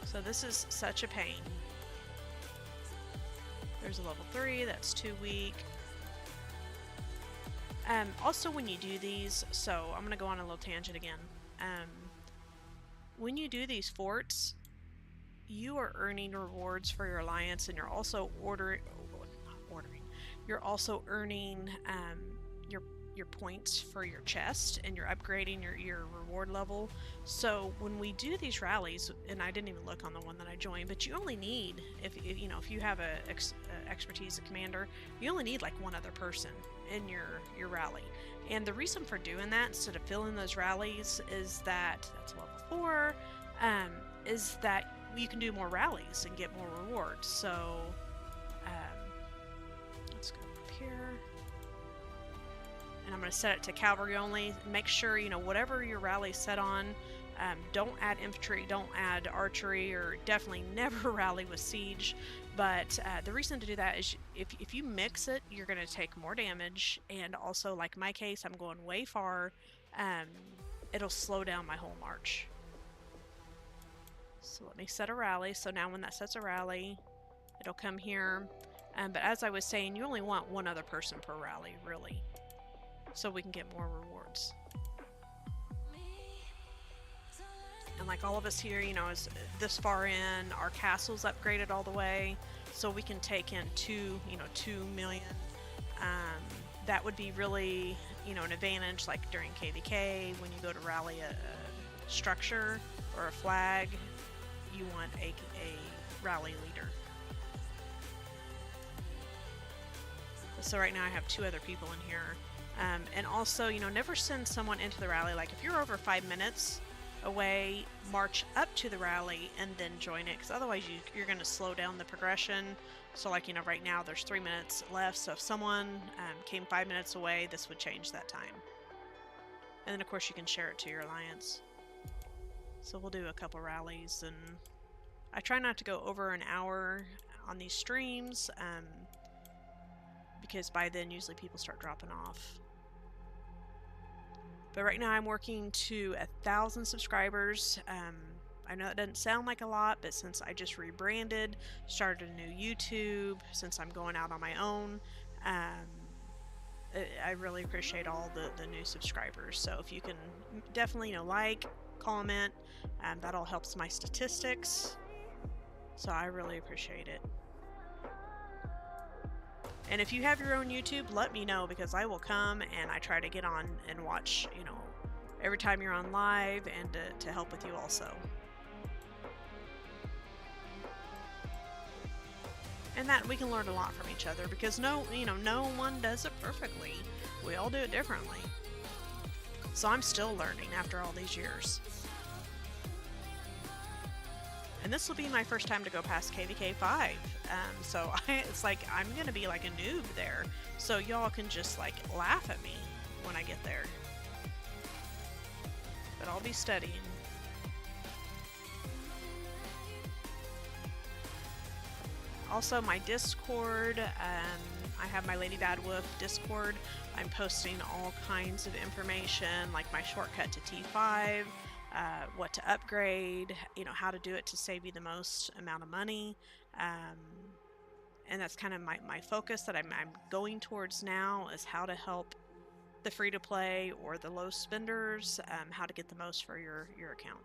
So this is such a pain. There's a level 3, that's 2 weak. Also when you do these, so I'm going to go on a little tangent again. When you do these forts, you are earning rewards for your alliance, and you're also you're also earning your points for your chest, and you're upgrading your reward level. So when we do these rallies, and I didn't even look on the one that I joined, but you only need, if you have a expertise, a commander, you only need like one other person in your rally. And the reason for doing that instead of filling those rallies is that that's level 4, is that you can do more rallies and get more rewards. So let's go up here. And I'm going to set it to cavalry only. Make sure, whatever your rally is set on, Don't add infantry, don't add archery, or definitely never rally with siege. But the reason to do that is if you mix it, you're going to take more damage, and also, like my case, I'm going way far. Um, it'll slow down my whole march. So let me set a rally. So now when that sets a rally, it'll come here. But as I was saying, you only want one other person per rally, really, so we can get more rewards. And like all of us here, you know, is this far in, our castle's upgraded all the way, so we can take in 2 million. That would be really, an advantage, like during KVK, when you go to rally a structure or a flag, you want a rally leader. So right now I have 2 other people in here. And also, never send someone into the rally. Like if you're over 5 minutes away, march up to the rally and then join it, because otherwise you're going to slow down the progression. So like, right now there's 3 minutes left, so if someone came 5 minutes away, this would change that time. And then of course you can share it to your alliance. So we'll do a couple rallies, and I try not to go over an hour on these streams, because by then usually people start dropping off. But right now I'm working to 1,000 subscribers. I know it doesn't sound like a lot, but since I just rebranded, started a new YouTube, since I'm going out on my own, I really appreciate all the new subscribers. So if you can definitely like, comment, that all helps my statistics. So I really appreciate it. And if you have your own YouTube, let me know, because I will come and I try to get on and watch, every time you're on live, and to help with you also. And that we can learn a lot from each other, because no one does it perfectly. We all do it differently. So I'm still learning after all these years. And this will be my first time to go past KVK 5. So it's like I'm going to be like a noob there. So y'all can just like laugh at me when I get there. But I'll be studying. Also, my Discord, I have my Lady Bad Wolf Discord. I'm posting all kinds of information, like my shortcut to T5, what to upgrade, how to do it to save you the most amount of money. And that's kind of my focus that I'm going towards now, is how to help the free-to-play or the low spenders, how to get the most for your account.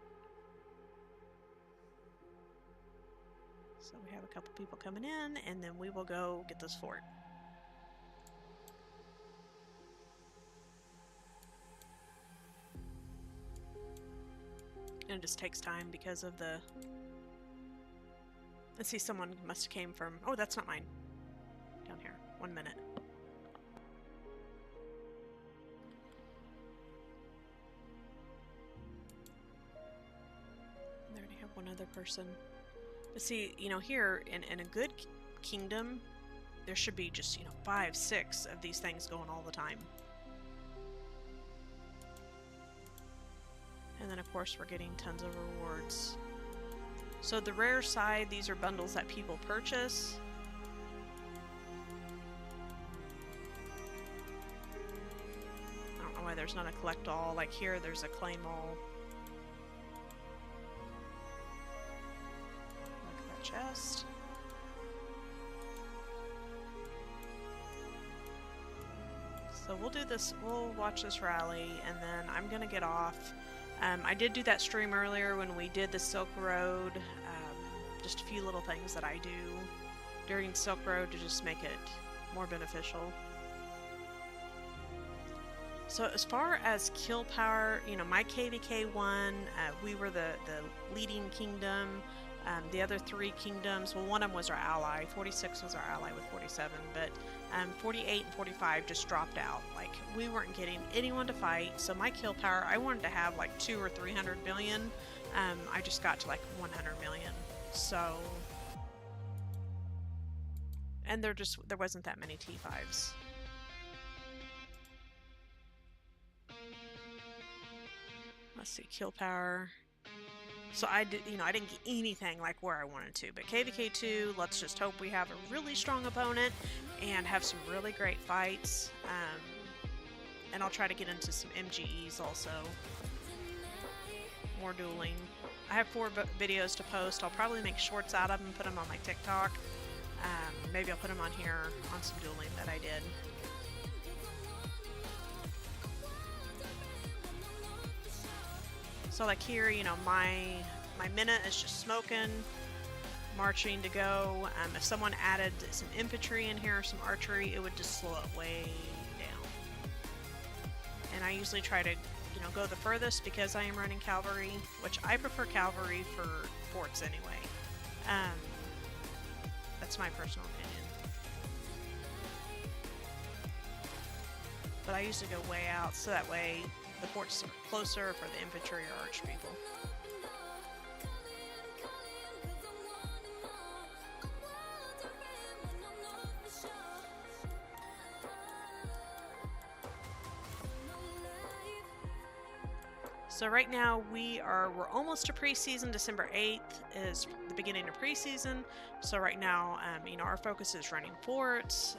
So we have a couple people coming in, and then we will go get this fort. And it just takes time because of the... Let's see, someone must have came from... Oh, that's not mine. Down here. 1 minute. I already have one other person. But see, here in a good kingdom, there should be just, 5, 6 of these things going all the time. And then of course we're getting tons of rewards. So the rare side, these are bundles that people purchase. I don't know why there's not a collect all. Like here, there's a claim all. Look at that chest. So we'll do this, we'll watch this rally, and then I'm gonna get off. I did do that stream earlier when we did the Silk Road, just a few little things that I do during Silk Road to just make it more beneficial. So as far as kill power, my KVK won, we were the leading kingdom. The other 3 kingdoms, well, one of them was our ally. 46 was our ally with 47, but 48 and 45 just dropped out. Like, we weren't getting anyone to fight, so my kill power, I wanted to have like 200 or 300 million. I just got to like 100 million. So, and there wasn't that many T5s. Let's see, kill power. So I did, I didn't get anything like where I wanted to. But KVK2, let's just hope we have a really strong opponent and have some really great fights. And I'll try to get into some MGEs also. More dueling. I have 4 videos to post. I'll probably make shorts out of them and put them on my TikTok. Maybe I'll put them on here on some dueling that I did. So like here, my minute is just smoking, marching to go. If someone added some infantry in here or some archery, it would just slow it way down. And I usually try to, go the furthest because I am running cavalry, which I prefer cavalry for forts anyway. That's my personal opinion. But I usually go way out so that way the forts are closer for the infantry or arch people. So right now we're almost to preseason. December 8th is the beginning of preseason. So right now, our focus is running forts,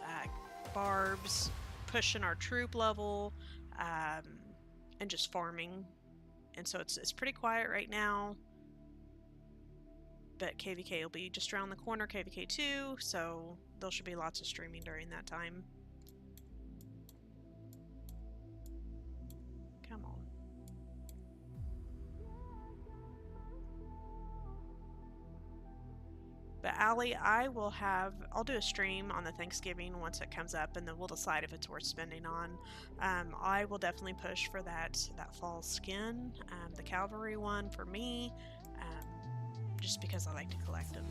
barbs, pushing our troop level, and just farming. And so it's pretty quiet right now. But KVK will be just around the corner, KVK 2, so there should be lots of streaming during that time. Come on. But Allie, I'll do a stream on the Thanksgiving once it comes up, and then we'll decide if it's worth spending on. I will definitely push for that fall skin, the cavalry one for me, just because I like to collect them.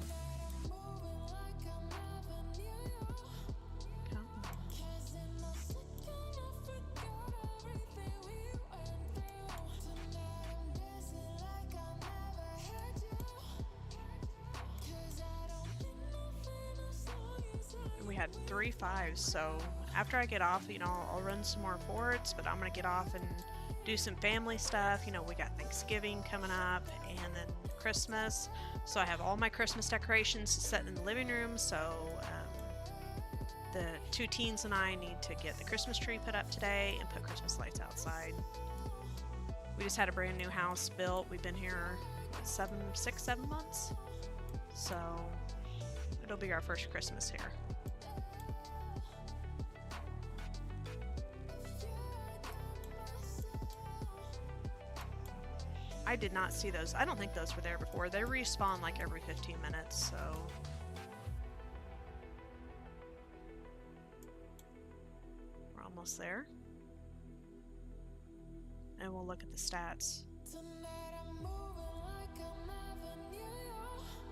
We had 3 5s, so after I get off, I'll run some more forts, but I'm gonna get off and do some family stuff. We got Thanksgiving coming up and then Christmas, so I have all my Christmas decorations set in the living room. So the 2 teens and I need to get the Christmas tree put up today and put Christmas lights outside. We just had a brand new house built. We've been here 7 months, so it'll be our first Christmas here. I did not see those. I don't think those were there before. They respawn like every 15 minutes, so... We're almost there. And we'll look at the stats.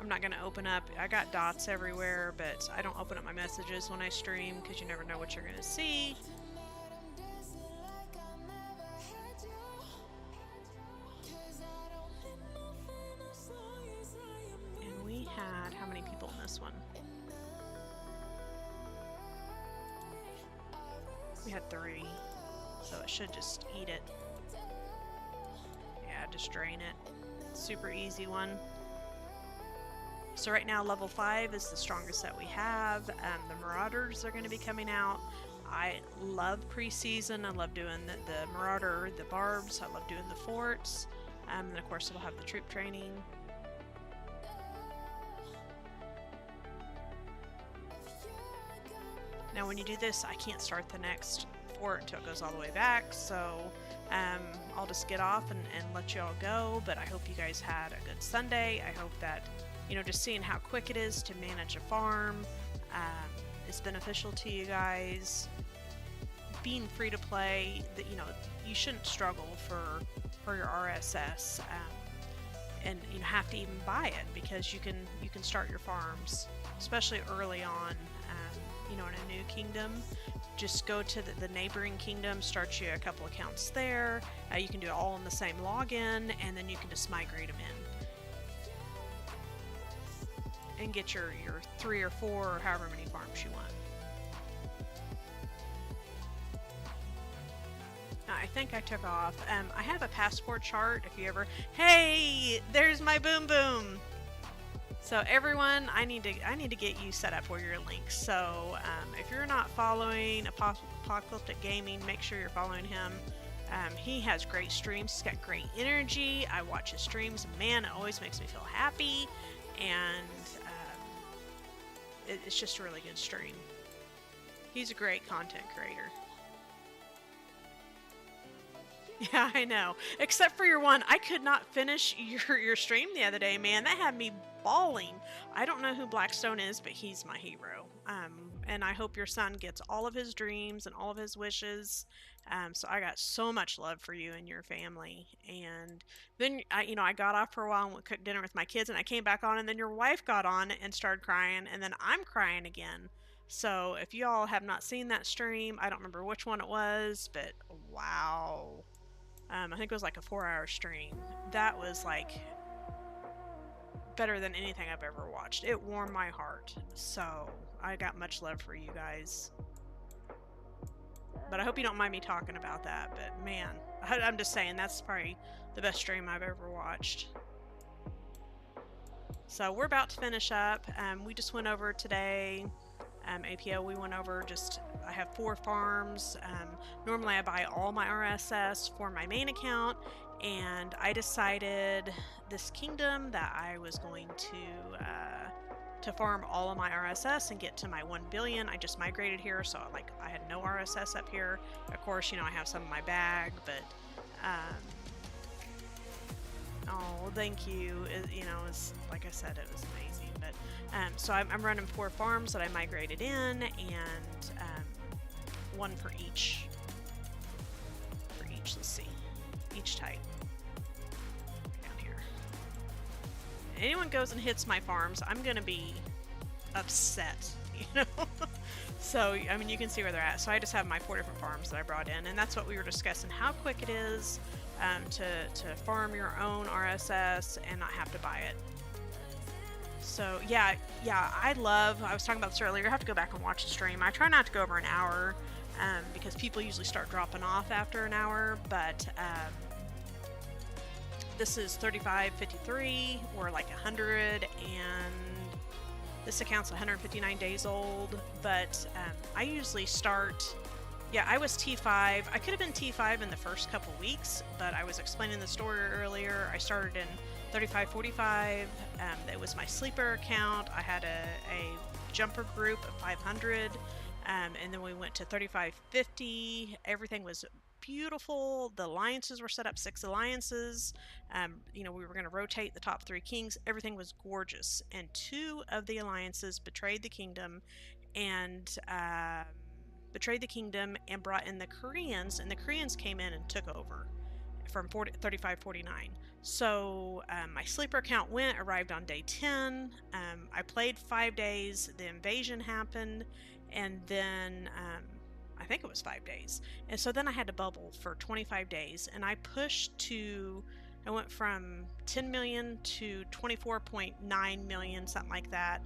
I'm not going to open up... I got dots everywhere, but I don't open up my messages when I stream because you never know what you're going to see. Had how many people in this one? We had 3, so it should just eat it. Yeah, just drain it. Super easy one. So right now level 5 is the strongest that we have. The Marauders are going to be coming out. I love preseason. I love doing the Marauder, the Barbs. I love doing the forts. And of course it'll have the troop training. Now when you do this, I can't start the next fort until it goes all the way back, so I'll just get off and let you all go, but I hope you guys had a good Sunday. I hope that, just seeing how quick it is to manage a farm is beneficial to you guys. Being free to play, you shouldn't struggle for your RSS, and you have to even buy it because you can start your farms, especially early on. In a new kingdom, just go to the neighboring kingdom, start you a couple accounts there. You can do it all in the same login, and then you can just migrate them in and get your 3 or 4 or however many farms you want. I think I took off. I have a passport chart if you ever... Hey, there's my boom boom. So everyone, I need to get you set up for your links. So if you're not following Apocalyptic Gaming, make sure you're following him. He has great streams. He's got great energy. I watch his streams. Man, it always makes me feel happy. And it's just a really good stream. He's a great content creator. Yeah, I know. Except for your one. I could not finish your stream the other day, man. That had me bawling. I don't know who Blackstone is, but he's my hero. And I hope your son gets all of his dreams and all of his wishes. So I got so much love for you and your family. And then, I got off for a while and went cook dinner with my kids, and I came back on, and then your wife got on and started crying, and then I'm crying again. So if you all have not seen that stream, I don't remember which one it was, but wow. I think it was like a 4-hour stream. That was like better than anything I've ever watched. It warmed my heart. So I got much love for you guys. But I hope you don't mind me talking about that. But man, I'm just saying that's probably the best stream I've ever watched. So we're about to finish up. We just went over today. APO, we went over I have 4 farms. Normally I buy all my RSS for my main account, and I decided this kingdom that I was going to farm all of my RSS and get to my 1 billion. I just migrated here, so I had no RSS up here. Of course, I have some in my bag, but oh, thank you. It's like I said, it was amazing. But so I'm running 4 farms that I migrated in, and 1 for each. Let's see, each type. Down here. Anyone goes and hits my farms, I'm gonna be upset. So you can see where they're at. So I just have my 4 different farms that I brought in, and that's what we were discussing: how quick it is to farm your own RSS and not have to buy it. So yeah, I was talking about this earlier. I have to go back and watch the stream. I try not to go over an hour because people usually start dropping off after an hour, but this is 3553. We're like 100, and this account's 159 days old, but I usually start... Yeah, I was T5. I could have been T5 in the first couple weeks, but I was explaining the story earlier. I started in 3545. That was my sleeper account. I had a jumper group of 500, and then we went to 3550. Everything was beautiful. The alliances were set up, 6 alliances. We were going to rotate the top 3 kings. Everything was gorgeous, and 2 of the alliances betrayed the kingdom and brought in the Koreans, and the Koreans came in and took over from 3549. So my sleeper account arrived on day 10. I played 5 days. The invasion happened, and then I think it was 5 days. And so then I had to bubble for 25 days, and I went from 10 million to 24.9 million, something like that.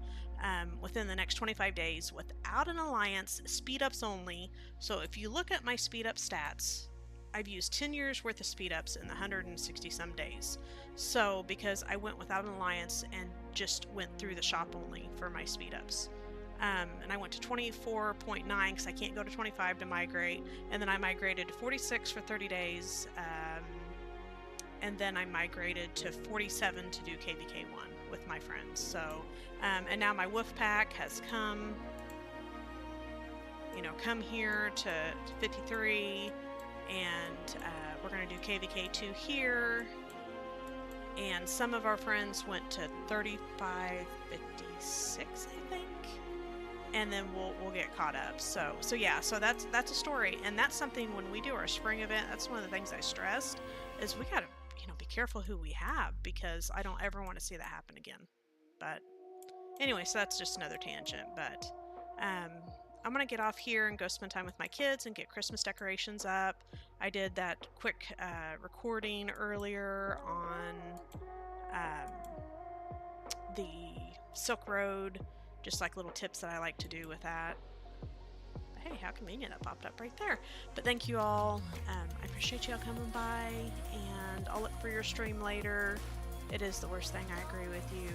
Within the next 25 days without an alliance, speed ups only. So if you look at my speed up stats, I've used 10 years worth of speed ups in the 160 some days. So because I went without an alliance and just went through the shop only for my speed ups. And I went to 24.9 because I can't go to 25 to migrate. And then I migrated to 46 for 30 days. And then I migrated to 47 to do KVK1 with my friends. So, and now my wolf pack has come here to 53, and we're going to do KVK2 here. And some of our friends went to 3556, I think, and then we'll get caught up. So yeah, so that's a story, and that's something when we do our spring event. That's one of the things I stressed is we gotta be careful who we have, because I don't ever want to see that happen again. But anyway, so that's just another tangent. But I'm gonna get off here and go spend time with my kids and get Christmas decorations up. I did that quick recording earlier on the Silk Road, just like little tips that I like to do with that. Hey, how convenient, that popped up right there. But thank you all. I appreciate y'all coming by, and I'll look for your stream later. It is the worst thing, I agree with you.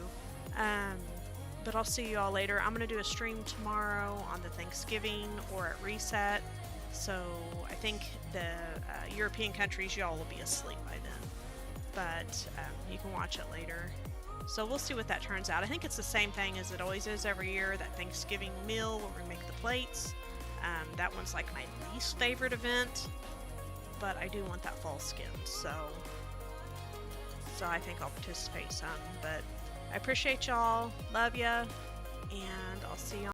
But I'll see you all later. I'm going to do a stream tomorrow on the Thanksgiving or at Reset. So I think the European countries, y'all will be asleep by then. But you can watch it later. So we'll see what that turns out. I think it's the same thing as it always is every year, that Thanksgiving meal where we make the plates. That one's like my least favorite event, but I do want that fall skin, so I think I'll participate some. But I appreciate y'all, love ya, and I'll see y'all